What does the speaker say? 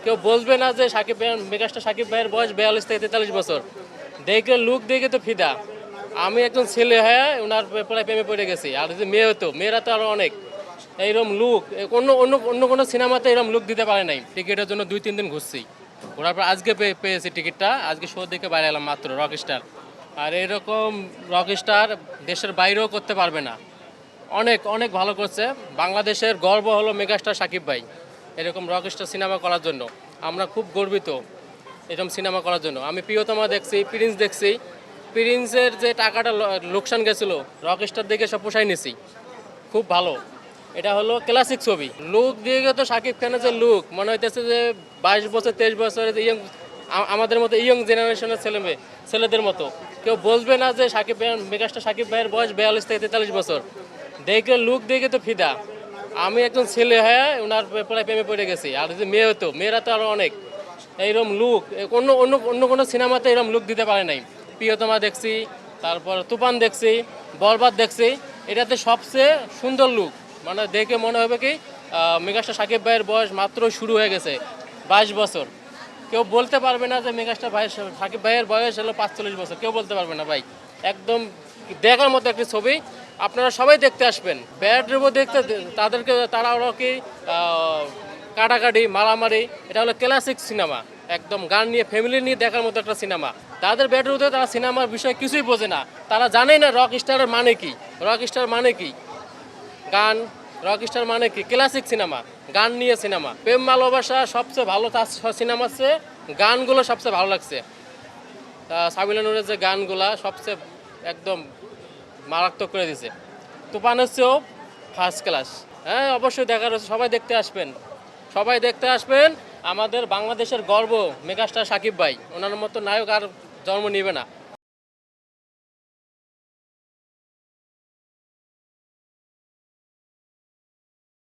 কেউ বলবে না যে সাকিব ভাই, মেগাস্টার সাকিব ভাইয়ের বয়স 42 থেকে 43 বছর। দেখলে লুক দেখে তো ফিদা। আমি একজন ছেলে হয়ে ওনার প্রায় প্রেমে পড়ে গেছি। আর যদি মেয়ে হতো, মেয়েরা তো আরো অনেক এইরকম লুক অন্য অন্য অন্য কোনো সিনেমাতে এরকম লুক দিতে পারে নাই। টিকিটের জন্য 2-3 দিন ঘুরছি, ঘোরার পর আজকে পেয়েছি টিকিটটা। আজকে শো দেখে বাইরে এলাম মাত্র, রকস্টার। আর এরকম রকস্টার দেশের বাইরেও করতে পারবে না। অনেক অনেক ভালো করছে। বাংলাদেশের গর্ব হলো মেগাস্টার সাকিব ভাই এরকম রকস্টার সিনেমা করার জন্য। আমরা খুব গর্বিত এরকম সিনেমা করার জন্য। আমি প্রিয়তমা দেখছি, প্রিন্স দেখছি। প্রিন্সের যে টাকাটা লোকসান গেছিলো, রকস্টার দেখে সব পোষাই নিছি। খুব ভালো। এটা হলো ক্লাসিক ছবি। লুক দিয়ে তো সাকিব খানের যে লুক, মনে হইতেছে যে 22 বছর 23 বছরের ইয়ং, আমাদের মতো ইয়ং জেনারেশনের ছেলেদের মতো। কেউ বলবে না যে সাকিব ভাই, মেগাস্টার সাকিব ভাইয়ের বয়স 42 থেকে 43 বছর। দেখলে লুক দেখে তো ফিদা। আমি একজন ছেলে হয়ে ওনার প্রায় প্রেমে পড়ে গেছি। আর যদি মেয়ে হতো, মেয়েরা তো আরো অনেক এইরকম লুক অন্য অন্য অন্য কোনো সিনেমাতে এরকম লুক দিতে পারে নাই। প্রিয়তমা দেখছি, তারপর তুফান দেখছি, বরবাদ দেখছি। এটাতে সবচেয়ে সুন্দর লুক, মানে দেখে মনে হবে কি মেগাস্টার সাকিব ভাইয়ের বয়স মাত্র শুরু হয়ে গেছে, 22 বছর। কেউ বলতে পারবে না যে মেগাস্টার ভাই সাকিব ভাইয়ের বয়স হলো 45 বছর, কেউ বলতে পারবে না ভাই। একদম দেখার মতো একটি ছবি। আপনারা সবাই দেখতে আসবেন। ব্যাড রিভিউ দেখতে তাদেরকে, তারা ওরা কি কাটাকাটি মারামারি, এটা হলো ক্লাসিক সিনেমা। একদম গান নিয়ে, ফ্যামিলি নিয়ে দেখার মতো একটা সিনেমা। তাদের ব্যাড রিভিউতে তারা সিনেমার বিষয়ে কিছুই বোঝে না। তারা জানেই না রক স্টারের মানে কি, রক স্টার মানে কি, গান, রকস্টার মানে কি, ক্লাসিক সিনেমা, গান নিয়ে সিনেমা। প্রেম ভালোবাসা সবচেয়ে ভালো, তার সিনেমার চেয়ে গানগুলো সবচেয়ে ভালো লাগছে। সাবিনা নূরের যে গানগুলা সবচেয়ে একদম মারাত্মক করে দিছে। তুফান হচ্ছেও ফার্স্ট ক্লাস। হ্যাঁ, অবশ্যই দেখার হচ্ছে, সবাই দেখতে আসবেন, সবাই দেখতে আসবেন। আমাদের বাংলাদেশের গর্ব মেগাস্টার সাকিব ভাই, ওনার মতো নায়ক আর জন্ম নিবে না।